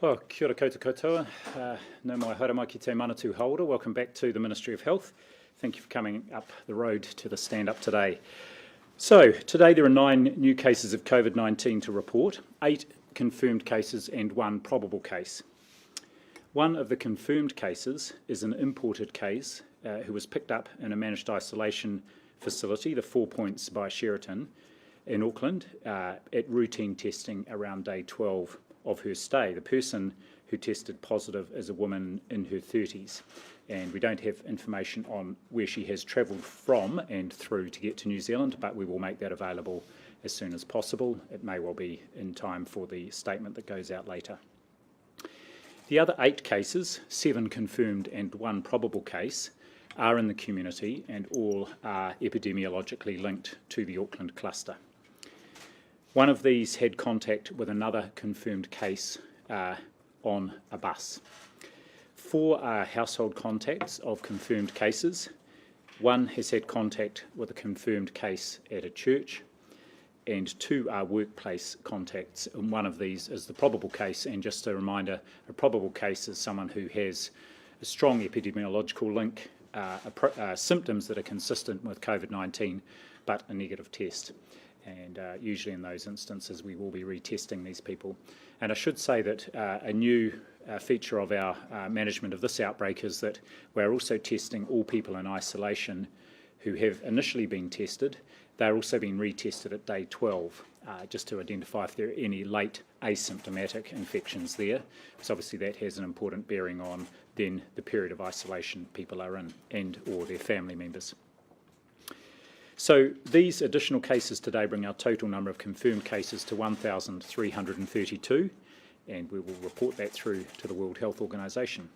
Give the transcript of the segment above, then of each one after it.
Oh, kia ora koutou katoa. No mai haere mai ki te manatū haora. Welcome back to the Ministry of Health. Thank you for coming up the road to the stand-up today. So, today there are 9 new cases of Covid-19 to report, 8 confirmed cases and 1 probable case. One of the confirmed cases is an imported case who was picked up in a managed isolation facility, the 4 Points by Sheraton in Auckland, at routine testing around day 12 of her stay. The person who tested positive is a woman in her 30s, and we don't have information on where she has travelled from and through to get to New Zealand, but we will make that available as soon as possible. It may well be in time for the statement that goes out later. The other 8 cases, 7 confirmed and 1 probable case, are in the community and all are epidemiologically linked to the Auckland cluster. One of these had contact with another confirmed case on a bus. 4 are household contacts of confirmed cases. 1 has had contact with a confirmed case at a church, and 2 are workplace contacts. And one of these is the probable case, and just a reminder, a probable case is someone who has a strong epidemiological link, symptoms that are consistent with Covid-19, but a negative test. And usually in those instances we will be retesting these people. And I should say that a new feature of our management of this outbreak is that we're also testing all people in isolation who have initially been tested. They're also being retested at day 12, just to identify if there are any late asymptomatic infections there, because obviously that has an important bearing on then the period of isolation people are in and or their family members. So these additional cases today bring our total number of confirmed cases to 1,332, and we will report that through to the World Health Organization.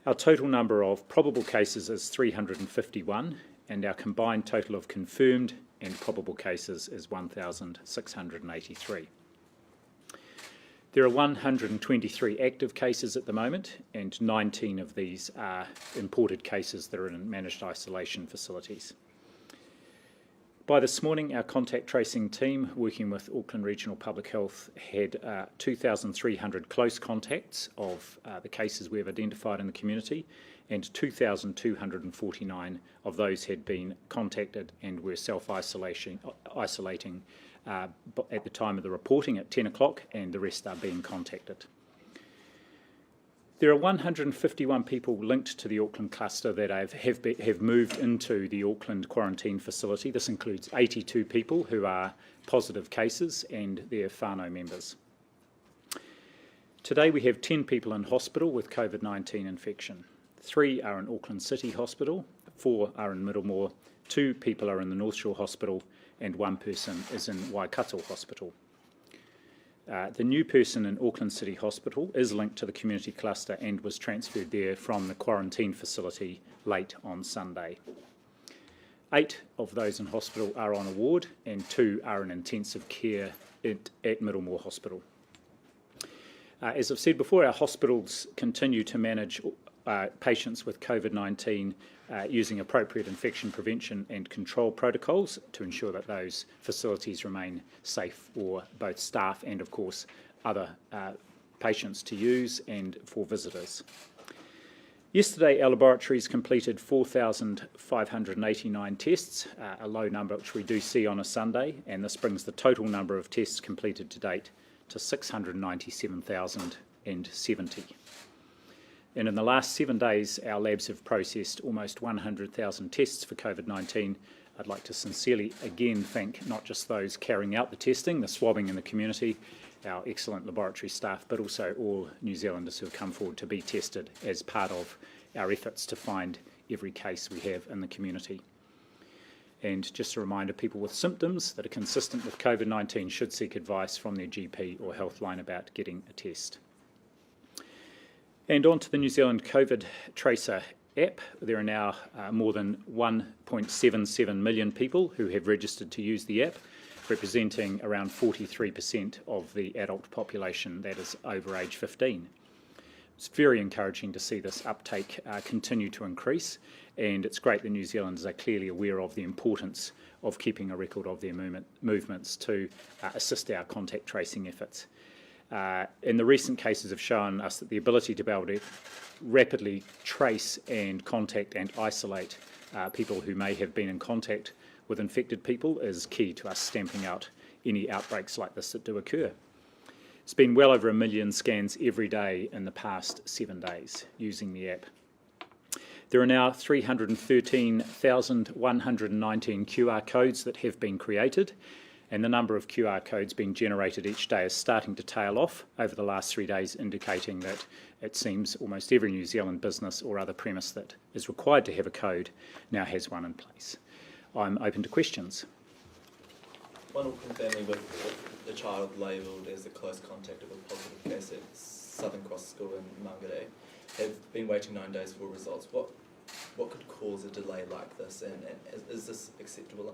Our total number of probable cases is 351, and our combined total of confirmed and probable cases is 1,683. There are 123 active cases at the moment, and 19 of these are imported cases that are in managed isolation facilities. By this morning, our contact tracing team, working with Auckland Regional Public Health, had 2,300 close contacts of the cases we have identified in the community, and 2,249 of those had been contacted and were self-isolating at the time of the reporting at 10 o'clock, and the rest are being contacted. There are 151 people linked to the Auckland cluster that have moved into the Auckland quarantine facility. This includes 82 people who are positive cases and their whānau members. Today we have 10 people in hospital with Covid-19 infection. 3 are in Auckland City Hospital, 4 are in Middlemore, 2 people are in the North Shore Hospital, and 1 person is in Waikato Hospital. The new person in Auckland City Hospital is linked to the community cluster and was transferred there from the quarantine facility late on Sunday. 8 of those in hospital are on a ward and 2 are in intensive care at Middlemore Hospital. As I've said before, our hospitals continue to manage patients with Covid-19 using appropriate infection prevention and control protocols to ensure that those facilities remain safe for both staff and, of course, other patients to use and for visitors. Yesterday, our laboratories completed 4,589 tests, a low number which we do see on a Sunday, and this brings the total number of tests completed to date to 697,070. And in the last 7 days, our labs have processed almost 100,000 tests for Covid-19. I'd like to sincerely again thank not just those carrying out the testing, the swabbing in the community, our excellent laboratory staff, but also all New Zealanders who have come forward to be tested as part of our efforts to find every case we have in the community. And just a reminder, people with symptoms that are consistent with Covid-19 should seek advice from their GP or Healthline about getting a test. And on to the New Zealand COVID Tracer app. There are now more than 1.77 million people who have registered to use the app, representing around 43% of the adult population that is over age 15. It's very encouraging to see this uptake continue to increase, and it's great that New Zealanders are clearly aware of the importance of keeping a record of their movements to assist our contact tracing efforts. And the recent cases have shown us that the ability to be able to rapidly trace and contact and isolate people who may have been in contact with infected people is key to us stamping out any outbreaks like this that do occur. It's been well over 1 million scans every day in the past 7 days using the app. There are now 313,119 QR codes that have been created, and the number of QR codes being generated each day is starting to tail off over the last 3 days, indicating that it seems almost every New Zealand business or other premise that is required to have a code now has one in place. I'm open to questions. One Auckland family with the child labelled as a close contact of a positive case at Southern Cross School in Mangere have been waiting 9 days for results. What could cause a delay like this, and is this acceptable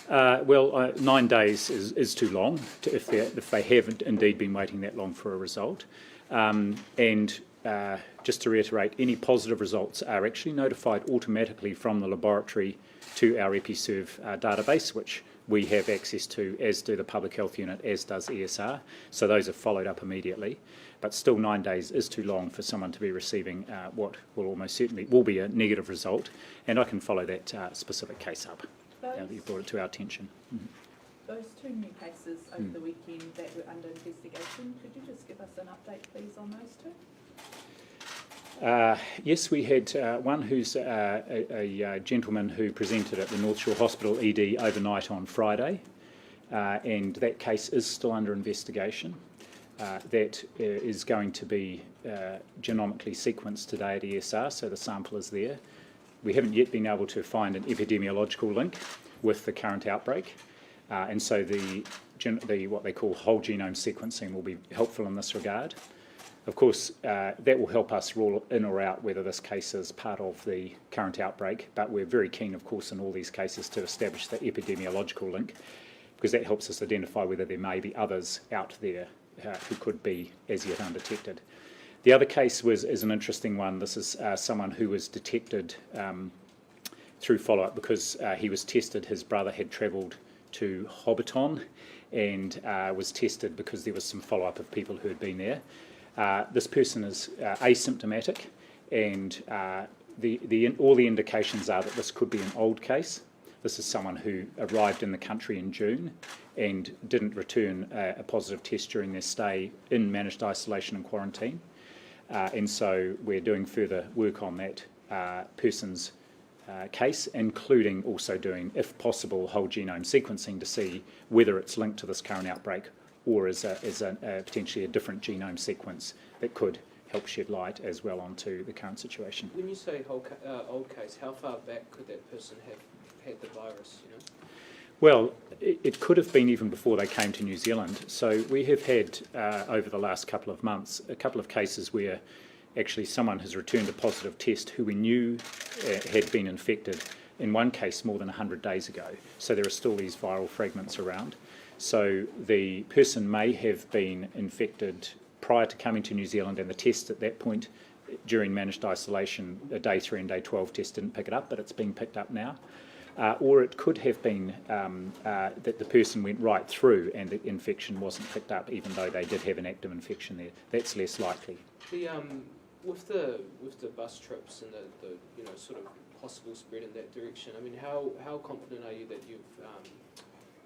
enough? 9 days is too long if they haven't indeed been waiting that long for a result. Just to reiterate, any positive results are actually notified automatically from the laboratory to our EpiServe database, which we have access to, as do the Public Health Unit, as does ESR. So those are followed up immediately. But still 9 days is too long for someone to be receiving what will almost certainly will be a negative result. And I can follow that specific case up. You brought it to our attention. Mm-hmm. Those 2 new cases over the weekend that were under investigation, could you just give us an update please on those 2? Yes, we had one who's a gentleman who presented at the North Shore Hospital ED overnight on Friday, and that case is still under investigation. That is going to be genomically sequenced today at ESR, so the sample is there. We haven't yet been able to find an epidemiological link with the current outbreak, and so the what they call whole genome sequencing will be helpful in this regard. Of course, that will help us rule in or out whether this case is part of the current outbreak, but we're very keen, of course, in all these cases to establish the epidemiological link, because that helps us identify whether there may be others out there who could be as yet undetected. The other case is an interesting one. This is someone who was detected through follow-up because he was tested. His brother had travelled to Hobbiton and was tested because there was some follow-up of people who had been there. This person is asymptomatic, and all the indications are that this could be an old case. This is someone who arrived in the country in June and didn't return a positive test during their stay in managed isolation and quarantine. And so we're doing further work on that person's case, including also doing, if possible, whole genome sequencing to see whether it's linked to this current outbreak or is potentially a different genome sequence that could help shed light as well onto the current situation. When you say old case, how far back could that person have had the virus, you know? Well, it could have been even before they came to New Zealand. So we have had, over the last couple of months, a couple of cases where actually someone has returned a positive test who we knew had been infected, in one case more than 100 days ago. So there are still these viral fragments around. So the person may have been infected prior to coming to New Zealand, and the test at that point during managed isolation, day 3 and day 12 test didn't pick it up, but it's being picked up now. Or it could have been that the person went right through and the infection wasn't picked up, even though they did have an active infection there. That's less likely. With the bus trips and the sort of possible spread in that direction, I mean, how confident are you that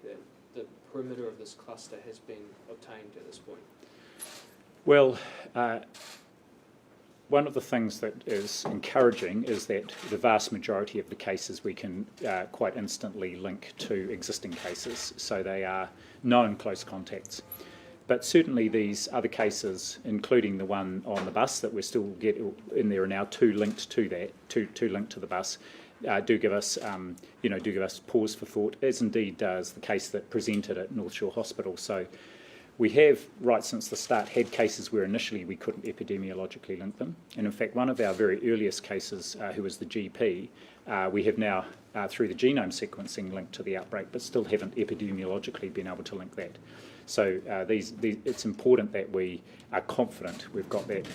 that the perimeter of this cluster has been obtained at this point? Well, one of the things that is encouraging is that the vast majority of the cases we can quite instantly link to existing cases, so they are known close contacts. But certainly these other cases, including the one on the bus that we're still in, there are now 2 linked to that, two linked to the bus, do give us pause for thought, as indeed does the case that presented at North Shore Hospital. So we have, right since the start, had cases where initially we couldn't epidemiologically link them. And in fact, one of our very earliest cases, who was the GP, we have now, through the genome sequencing, linked to the outbreak, but still haven't epidemiologically been able to link that. So it's important that we are confident we've got that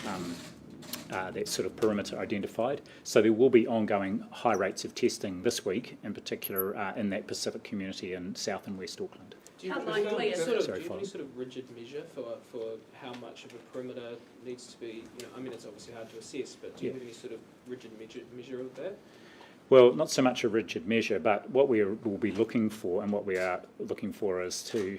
sort of perimeter identified. So there will be ongoing high rates of testing this week, in particular in that Pacific community in South and West Auckland. Do you How have likely is sort it? of, Sorry, do you have any follow. sort of rigid measure for how much of a perimeter needs to be, I mean, it's obviously hard to assess, but do you have any sort of rigid measure of that? Well, not so much a rigid measure, but what we will be looking for, and what we are looking for, is to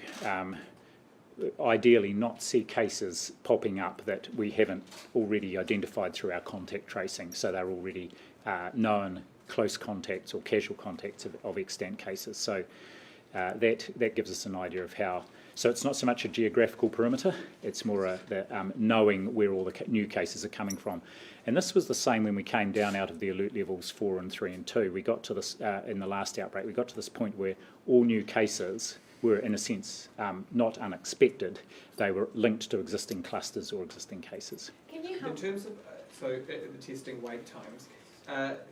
ideally not see cases popping up that we haven't already identified through our contact tracing, so they're already known close contacts or casual contacts of extant cases. So that gives us an idea of how. So it's not so much a geographical perimeter, it's more knowing where all the new cases are coming from. And this was the same when we came down out of the alert levels 4 and 3 and 2. We got to this, in the last outbreak, we got to this point where all new cases were, in a sense, not unexpected. They were linked to existing clusters or existing cases. Can you In help? terms of the testing wait times,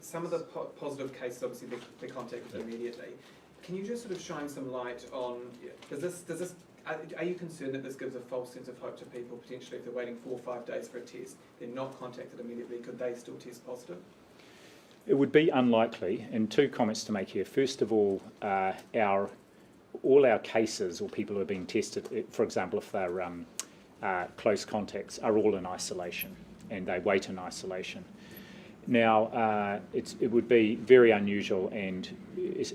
some of the positive cases, obviously they're contacted immediately. Can you just sort of shine some light on, are you concerned that this gives a false sense of hope to people, potentially if they're waiting 4 or 5 days for a test, they're not contacted immediately, could they still test positive? It would be unlikely, and 2 comments to make here. First of all, all our cases or people who are being tested, for example, if they're close contacts, are all in isolation, and they wait in isolation. Now, it would be very unusual, and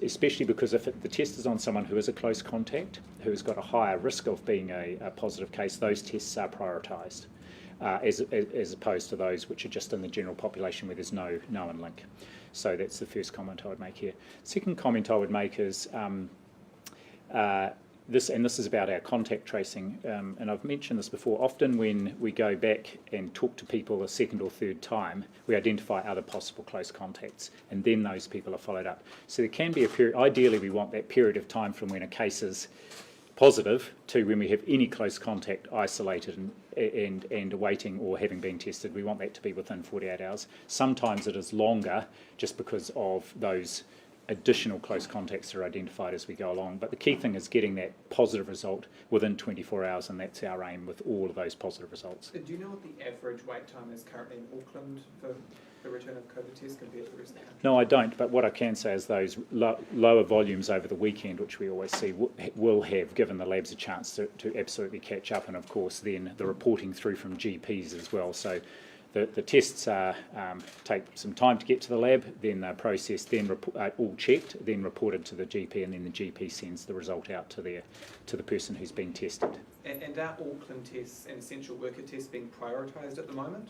especially because if the test is on someone who is a close contact, who has got a higher risk of being a positive case, those tests are prioritised, as opposed to those which are just in the general population where there's no known link. So that's the first comment I would make here. Second comment I would make is this is about our contact tracing, and I've mentioned this before. Often when we go back and talk to people a second or third time, we identify other possible close contacts, and then those people are followed up. So there can be a period, ideally we want that period of time from when a case is positive to when we have any close contact isolated and awaiting or having been tested. We want that to be within 48 hours. Sometimes it is longer just because of those additional close contacts that are identified as we go along. But the key thing is getting that positive result within 24 hours, and that's our aim with all of those positive results. Do you know what the average wait time is currently in Auckland for the return of COVID tests compared to the rest of the country? No, I don't, but what I can say is those lower volumes over the weekend, which we always see, will have given the labs a chance to absolutely catch up, and of course then the reporting through from GPs as well. So the tests take some time to get to the lab, then they're processed, then all checked, then reported to the GP, and then the GP sends the result out to the person who's been tested. And are Auckland tests and essential worker tests being prioritised at the moment?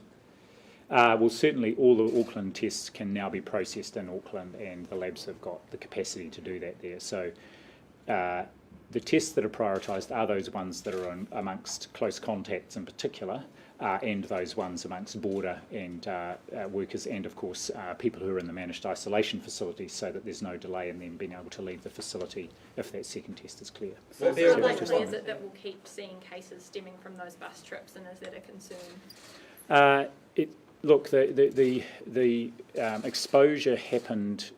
Well, certainly all the Auckland tests can now be processed in Auckland, and the labs have got the capacity to do that there. So the tests that are prioritised are those ones that are amongst close contacts in particular, and those ones amongst border and workers, and of course people who are in the managed isolation facilities, so that there's no delay in them being able to leave the facility if that second test is clear. So How there- likely is it that we'll keep seeing cases stemming from those bus trips, and is that a concern? Look, the exposure happened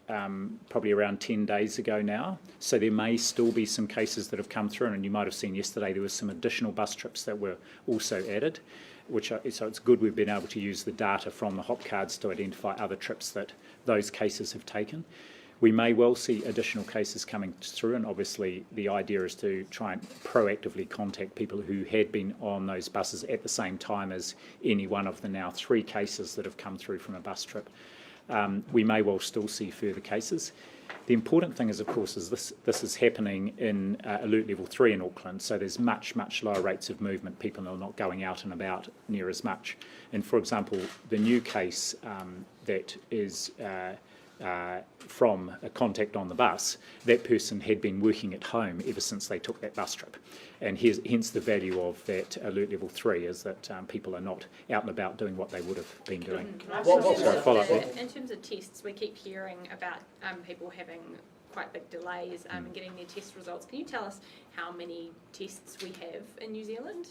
probably around 10 days ago now, so there may still be some cases that have come through, and you might have seen yesterday there was some additional bus trips that were also added, so it's good we've been able to use the data from the hop cards to identify other trips that those cases have taken. We may well see additional cases coming through, and obviously the idea is to try and proactively contact people who had been on those buses at the same time as any one of the now 3 cases that have come through from a bus trip. We may well still see further cases. The important thing is, of course, is this is happening in alert level 3 in Auckland, so there's much lower rates of movement. People are not going out and about near as much. And for example, the new case that is from a contact on the bus, that person had been working at home ever since they took that bus trip. And hence the value of that alert level 3 is that people are not out and about doing what they would have been doing. In terms of tests, we keep hearing about people having quite big delays in getting their test results. Can you tell us how many tests we have in New Zealand?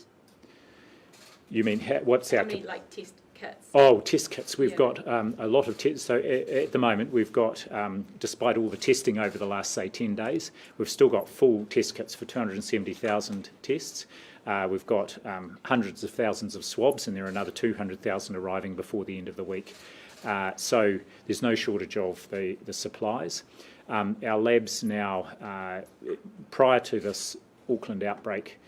You mean what's our... How many test kits? Oh, test kits. We've got a lot of tests. So at the moment we've got, despite all the testing over the last, say, 10 days, we've still got full test kits for 270,000 tests. We've got hundreds of thousands of swabs, and there are another 200,000 arriving before the end of the week. So there's no shortage of the supplies. Our labs now, prior to this Auckland outbreak,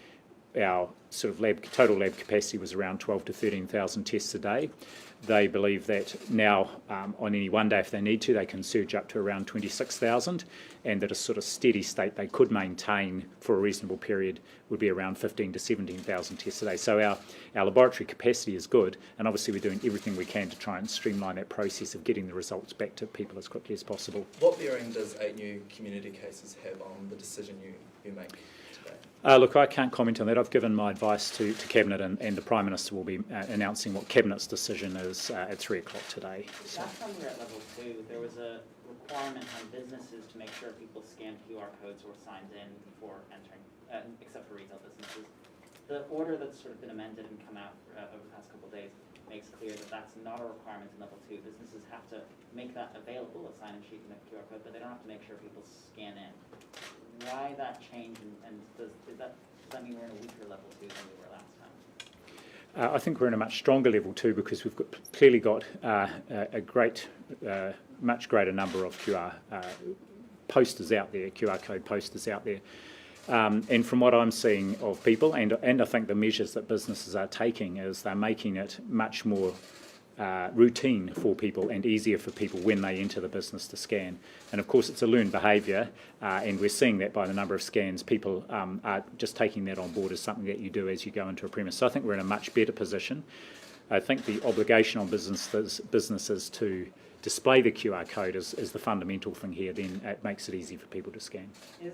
our sort of total lab capacity was around 12 to 13,000 tests a day. They believe that now, on any one day if they need to, they can surge up to around 26,000, and that a sort of steady state they could maintain for a reasonable period would be around 15 to 17,000 tests a day. So our laboratory capacity is good, and obviously we're doing everything we can to try and streamline that process of getting the results back to people as quickly as possible. What bearing does 8 new community cases have on the decision you make today? Look, I can't comment on that. I've given my advice to Cabinet, and the Prime Minister will be announcing what Cabinet's decision is at 3 o'clock today. So. Last time we were at level 2, there was a requirement on businesses to make sure people scanned QR codes or signed in before entering, except for retail businesses. The order that's sort of been amended and come out over the past couple of days makes clear that that's not a requirement in level 2. Businesses have to make that available, a sign-in sheet and a QR code, but they don't have to make sure people scan in. Why that change, and does that mean we're in a weaker level 2 than we were last time? I think we're in a much stronger level 2 because we've clearly got a much greater number of QR posters out there, QR code posters out there. And from what I'm seeing of people, and I think the measures that businesses are taking is they're making it much more routine for people and easier for people when they enter the business to scan. And of course it's a learned behaviour, and we're seeing that by the number of scans. People are just taking that on board as something that you do as you go into a premise. So I think we're in a much better position. I think the obligation on businesses to display the QR code is the fundamental thing here. Then it makes it easy for people to scan. Is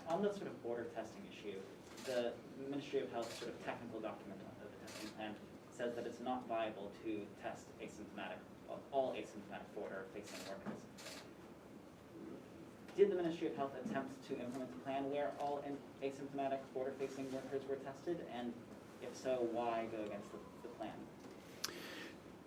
on the sort of border testing issue, the Ministry of Health sort of technical document of the testing plan says that it's not viable to test all asymptomatic border-facing workers. Did the Ministry of Health attempt to implement a plan where all asymptomatic border-facing workers were tested, and if so, why go against the plan?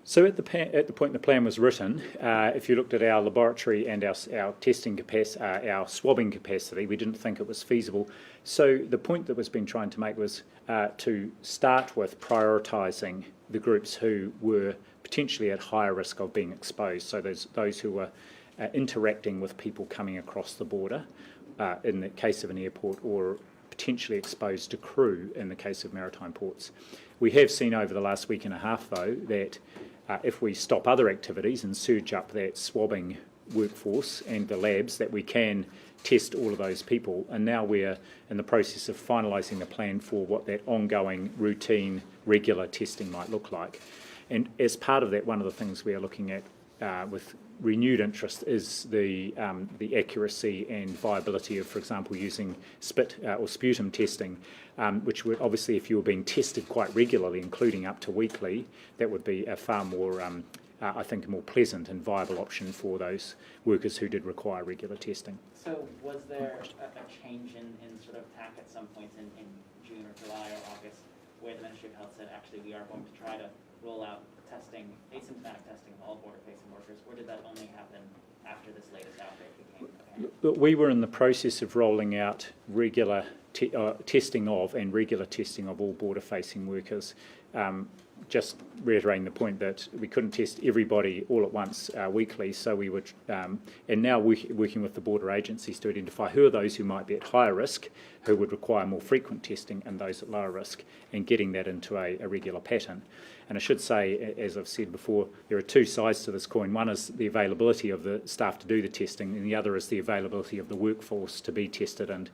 So at the point the plan was written, if you looked at our laboratory and our testing capacity, our swabbing capacity, we didn't think it was feasible. So the point that was being trying to make was to start with prioritising the groups who were potentially at higher risk of being exposed. So there's those who were interacting with people coming across the border, in the case of an airport, or potentially exposed to crew in the case of maritime ports. We have seen over the last week and a half, though, that if we stop other activities and surge up that swabbing workforce and the labs, that we can test all of those people. And now we're in the process of finalising the plan for what that ongoing, routine, regular testing might look like. And as part of that, one of the things we are looking at with renewed interest is the accuracy and viability of, for example, using spit or sputum testing, which would obviously, if you were being tested quite regularly, including up to weekly, that would be a far more, I think, a more pleasant and viable option for those workers who did require regular testing. So was there a change in sort of tack at some point in June or July or August where the Ministry of Health said, actually, we are going to try to roll out testing, asymptomatic testing of all border-facing workers, or did that only happen after this latest outbreak became apparent? We were in the process of rolling out regular testing of all border-facing workers. Just reiterating the point that we couldn't test everybody all at once weekly, so we would, and now working with the border agencies to identify who are those who might be at higher risk, who would require more frequent testing, and those at lower risk, and getting that into a regular pattern. And I should say, as I've said before, there are two sides to this coin. One is the availability of the staff to do the testing, and the other is the availability of the workforce to be tested, and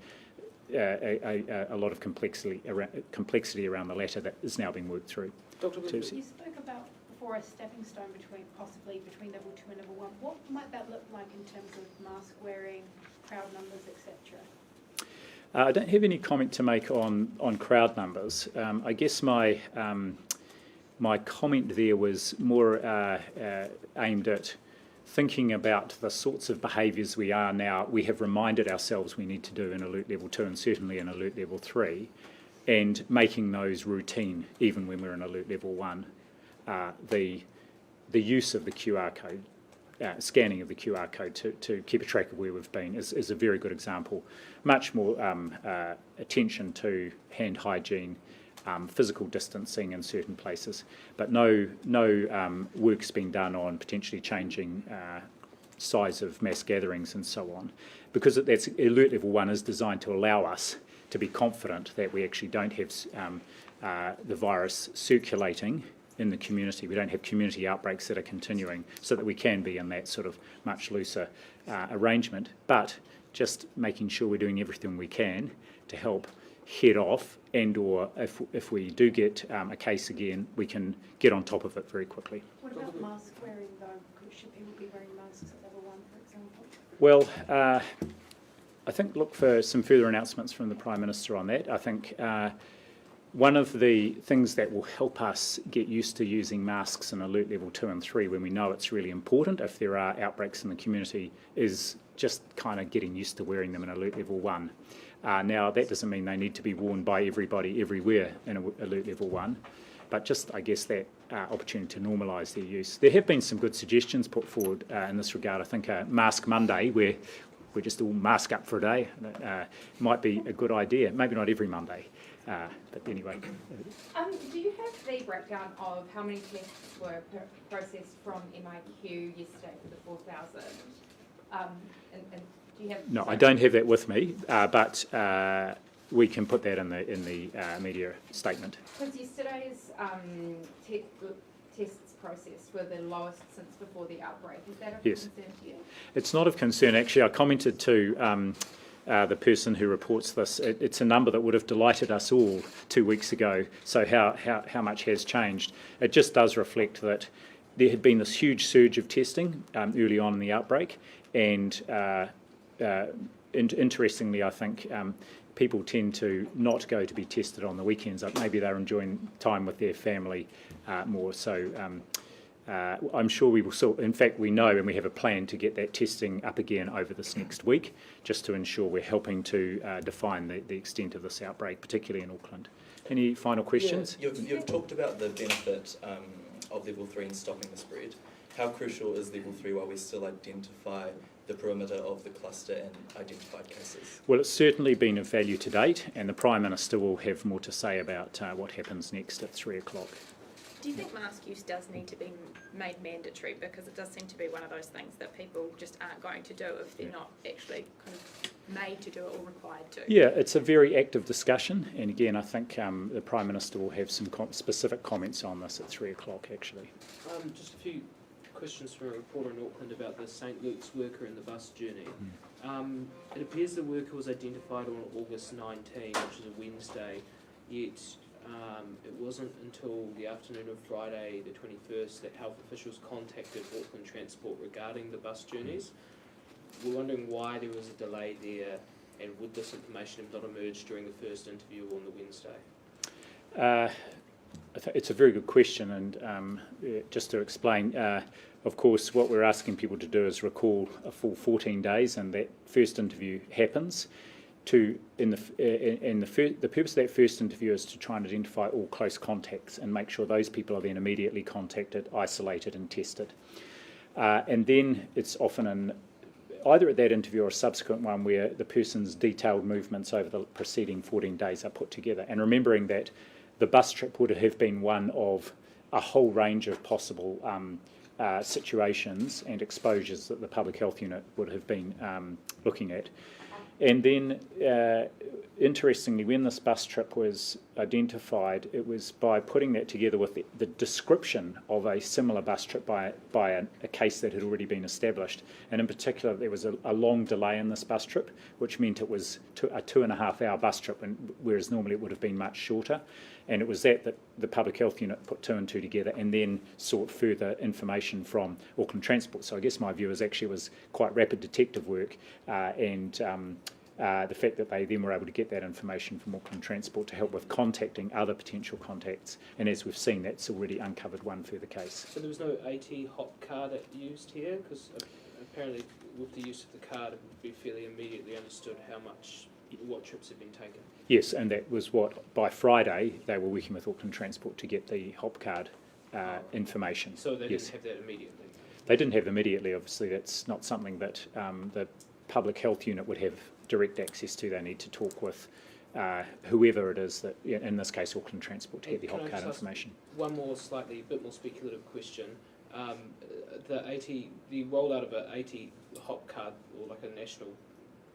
a lot of complexity around the latter that is now being worked through. Dr. Woodford, You spoke about before a stepping stone possibly between level 2 and level 1. What might that look like in terms of mask wearing, crowd numbers, etc.? I don't have any comment to make on crowd numbers. I guess my comment there was more aimed at thinking about the sorts of behaviours we have reminded ourselves we need to do in Alert Level 2 and certainly in Alert Level 3, and making those routine even when we're in Alert Level 1. The use of the QR code, scanning of the QR code to keep a track of where we've been is a very good example. Much more attention to hand hygiene, physical distancing in certain places, but no work's been done on potentially changing size of mass gatherings and so on, because that's Alert Level 1 is designed to allow us to be confident that we actually don't have the virus circulating in the community. We don't have community outbreaks that are continuing, so that we can be in that sort of much looser arrangement, but just making sure we're doing everything we can to help head off, and or if we do get a case again, we can get on top of it very quickly. What about mask wearing though? Should people be wearing masks at level 1, for example? Well, I think look for some further announcements from the Prime Minister on that. I think one of the things that will help us get used to using masks in alert level 2 and 3 when we know it's really important if there are outbreaks in the community is just kind of getting used to wearing them in alert level 1. Now, that doesn't mean they need to be worn by everybody everywhere in alert level 1, but just, I guess, that opportunity to normalise their use. There have been some good suggestions put forward in this regard. I think Mask Monday, where we just all mask up for a day, might be a good idea. Maybe not every Monday, but anyway. Do you have the breakdown of how many tests were processed from MIQ yesterday for the 4,000? And do you have? No, I don't have that with me, but we can put that in the media statement. Because yesterday's tests processed were the lowest since before the outbreak. Is that of concern to you? It's not of concern, actually. I commented to the person who reports this. It's a number that would have delighted us all 2 weeks ago, so how much has changed. It just does reflect that there had been this huge surge of testing early on in the outbreak, and interestingly, I think people tend to not go to be tested on the weekends. Maybe they're enjoying time with their family more. So I'm sure we will still, in fact, we know and we have a plan to get that testing up again over this next week, just to ensure we're helping to define the extent of this outbreak, particularly in Auckland. Any final questions? Yeah, you've talked about the benefit of level 3 in stopping the spread. How crucial is level 3 while we still identify the perimeter of the cluster and identified cases? Well, it's certainly been of value to date, and the Prime Minister will have more to say about what happens next at 3 o'clock. Do you think mask use does need to be made mandatory? Because it does seem to be one of those things that people just aren't going to do if they're not actually kind of made to do it or required to. Yeah, it's a very active discussion, and again, I think the Prime Minister will have some specific comments on this at 3 o'clock, actually. Just a few questions from a reporter in Auckland about the St Luke's worker in the bus journey. It appears the worker was identified on August 19, which is a Wednesday, yet it wasn't until the afternoon of Friday the 21st that health officials contacted Auckland Transport regarding the bus journeys. We're wondering why there was a delay there, and would this information have not emerged during the first interview on the Wednesday? It's a very good question, and just to explain, of course, what we're asking people to do is recall a full 14 days, and that first interview happens. The purpose of that first interview is to try and identify all close contacts and make sure those people are then immediately contacted, isolated, and tested. And then it's often either at that interview or a subsequent one where the person's detailed movements over the preceding 14 days are put together. And remembering that the bus trip would have been one of a whole range of possible situations and exposures that the Public Health Unit would have been looking at. And then, interestingly, when this bus trip was identified, it was by putting that together with the description of a similar bus trip by a case that had already been established. And in particular, there was a long delay in this bus trip, which meant it was a 2.5-hour bus trip, whereas normally it would have been much shorter. And it was that the Public Health Unit put 2 and 2 together and then sought further information from Auckland Transport. So I guess my view is actually it was quite rapid detective work, and the fact that they then were able to get that information from Auckland Transport to help with contacting other potential contacts. And as we've seen, that's already uncovered one further case. So there was no AT hop card used here? Because apparently with the use of the card, it would be fairly immediately understood what trips had been taken. Yes, and that was what, by Friday, they were working with Auckland Transport to get the hop card information. So they didn't have that immediately? They didn't have immediately, obviously. That's not something that the Public Health Unit would have direct access to. They need to talk with whoever it is that, in this case, Auckland Transport, to get the hop card information. One more a bit more speculative question. The rollout of an AT hop card, or like a national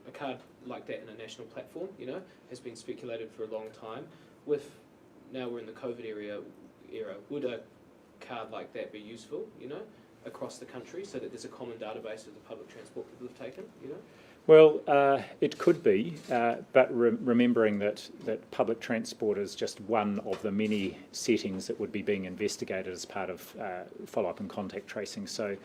a card like that in a national platform, has been speculated for a long time. Now we're in the COVID era, would a card like that be useful, across the country, so that there's a common database of the public transport people have taken, Well, it could be, but remembering that public transport is just one of the many settings that would be being investigated as part of follow-up and contact tracing. So,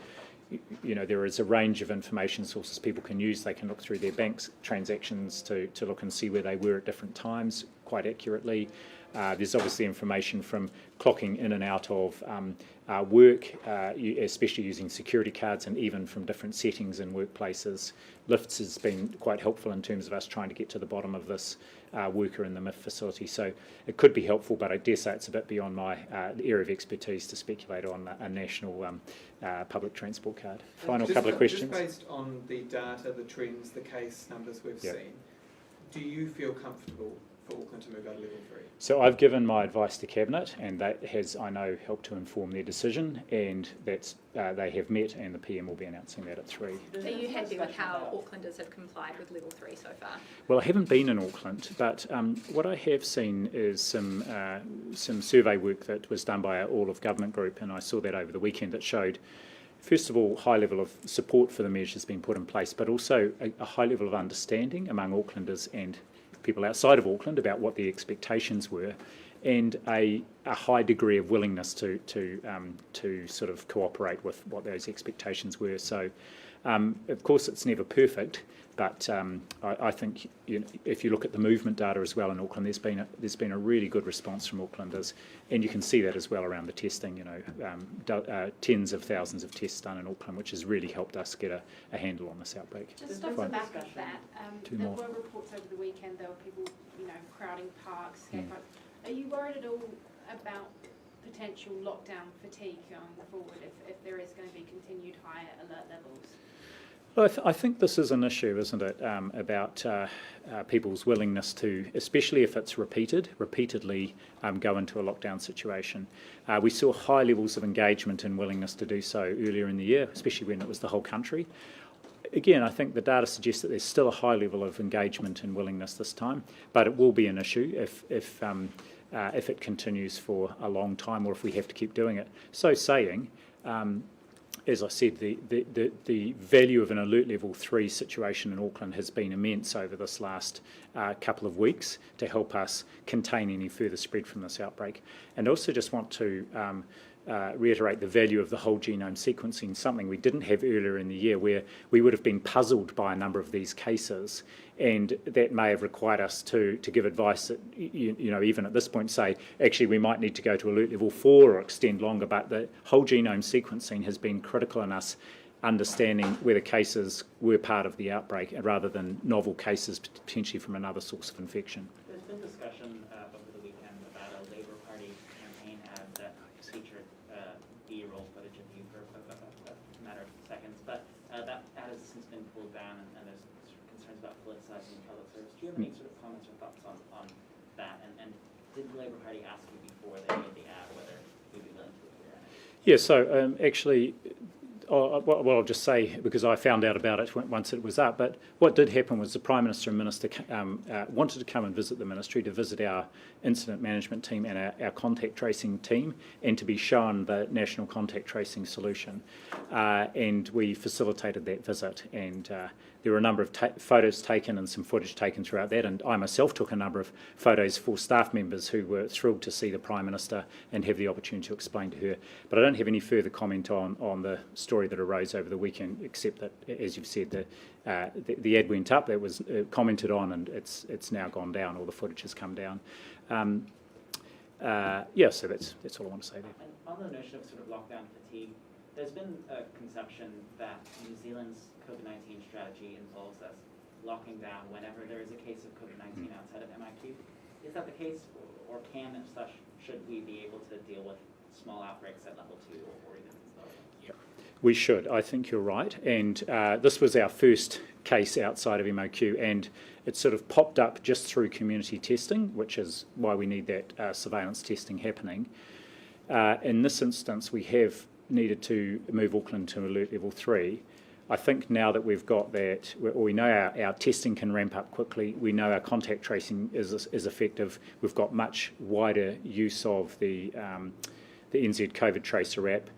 there is a range of information sources people can use. They can look through their bank's transactions to look and see where they were at different times quite accurately. There's obviously information from clocking in and out of work, especially using security cards, and even from different settings in workplaces. Lifts has been quite helpful in terms of us trying to get to the bottom of this worker in the MIF facility. So it could be helpful, but I dare say it's a bit beyond my area of expertise to speculate on a national public transport card. Final couple of questions. Just based on the data, the trends, the case numbers we've seen, do you feel comfortable for Auckland to move out of level 3? So I've given my advice to Cabinet, and that has, I know, helped to inform their decision, and that's they have met, and the PM will be announcing that at 3. Are you happy with how Aucklanders have complied with level 3 so far? Well, I haven't been in Auckland, but what I have seen is some survey work that was done by our All of Government group, and I saw that over the weekend. That showed, first of all, high level of support for the measures being put in place, but also a high level of understanding among Aucklanders and people outside of Auckland about what the expectations were, and a high degree of willingness to sort of cooperate with what those expectations were. So, of course, it's never perfect, but I think if you look at the movement data as well in Auckland, there's been a really good response from Aucklanders, and you can see that as well around the testing. Tens of thousands of tests done in Auckland, which has really helped us get a handle on this outbreak. Just off the back of that, Two there more. were reports over the weekend, there were people, crowding parks, skate parks. Are you worried at all about potential lockdown fatigue going forward if there is going to be continued higher alert levels? Well, I think this is an issue, isn't it, about people's willingness to, especially if it's repeatedly go into a lockdown situation. We saw high levels of engagement and willingness to do so earlier in the year, especially when it was the whole country. Again, I think the data suggests that there's still a high level of engagement and willingness this time, but it will be an issue if it continues for a long time, or if we have to keep doing it. So saying, as I said, the value of an alert level 3 situation in Auckland has been immense over this last couple of weeks to help us contain any further spread from this outbreak. And also just want to reiterate the value of the whole genome sequencing, something we didn't have earlier in the year, where we would have been puzzled by a number of these cases, and that may have required us to give advice that, even at this point, say, actually we might need to go to alert level 4 or extend longer, but the whole genome sequencing has been critical in us understanding whether cases were part of the outbreak rather than novel cases potentially from another source of infection. There's been discussion over the weekend about a Labour Party campaign ad that featured B-roll footage of you for a matter of seconds, but that ad has since been pulled down, and there's concerns about politicizing the public service. Do you have any sort of comments or thoughts on that? And did the Labour Party ask you before they made the ad whether you'd be willing to appear in it? Yeah, so actually, well, I'll just say, because I found out about it once it was up, but what did happen was the Prime Minister and Minister wanted to come and visit the Ministry, to visit our incident management team and our contact tracing team, and to be shown the national contact tracing solution. And we facilitated that visit, and there were a number of photos taken and some footage taken throughout that, and I myself took a number of photos for staff members who were thrilled to see the Prime Minister and have the opportunity to explain to her. But I don't have any further comment on the story that arose over the weekend, except that, as you've said, the ad went up, that was commented on, and it's now gone down, all the footage has come down. Yeah, so that's all I want to say there. And on the notion of sort of lockdown fatigue, there's been a conception that New Zealand's COVID-19 strategy involves us locking down whenever there is a case of COVID-19 outside of MIQ. Is that the case, or can, as such, should we be able to deal with small outbreaks at level 2 or even lower? Yeah, we should. I think you're right. And this was our first case outside of MOQ, and it sort of popped up just through community testing, which is why we need that surveillance testing happening. In this instance, we have needed to move Auckland to alert level 3. I think now that we've got that, we know our testing can ramp up quickly, we know our contact tracing is effective, we've got much wider use of the NZ COVID Tracer app.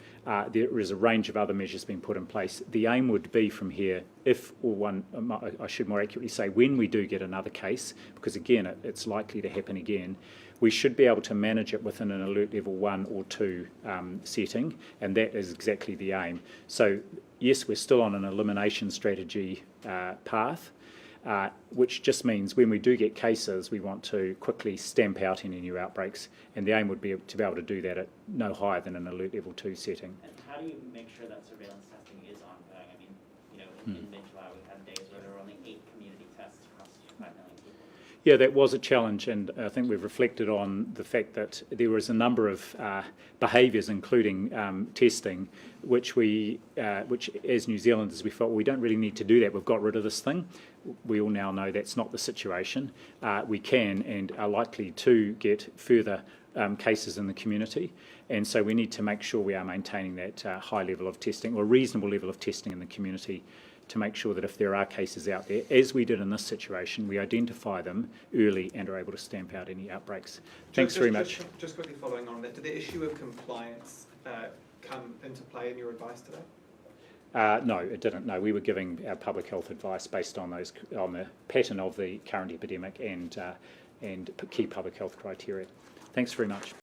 There is a range of other measures being put in place. The aim would be from here, I should more accurately say, when we do get another case, because again, it's likely to happen again, we should be able to manage it within an alert level 1 or 2 setting, and that is exactly the aim. So yes, we're still on an elimination strategy path, which just means when we do get cases, we want to quickly stamp out any new outbreaks, and the aim would be to be able to do that at no higher than an alert level 2 setting. And how do you make sure that surveillance testing is ongoing? I mean, in mid-July we had days where there were only 8 community tests across 5 million people. Yeah, that was a challenge, and I think we've reflected on the fact that there was a number of behaviours, including testing, which as New Zealanders we felt we don't really need to do that. We've got rid of this thing. We all now know that's not the situation. We can and are likely to get further cases in the community, and so we need to make sure we are maintaining that high level of testing, or reasonable level of testing in the community, to make sure that if there are cases out there, as we did in this situation, we identify them early and are able to stamp out any outbreaks. Thanks very much. Just quickly following on that, did the issue of compliance come into play in your advice today? No, it didn't. No, we were giving our public health advice based on the pattern of the current epidemic and key public health criteria. Thanks very much.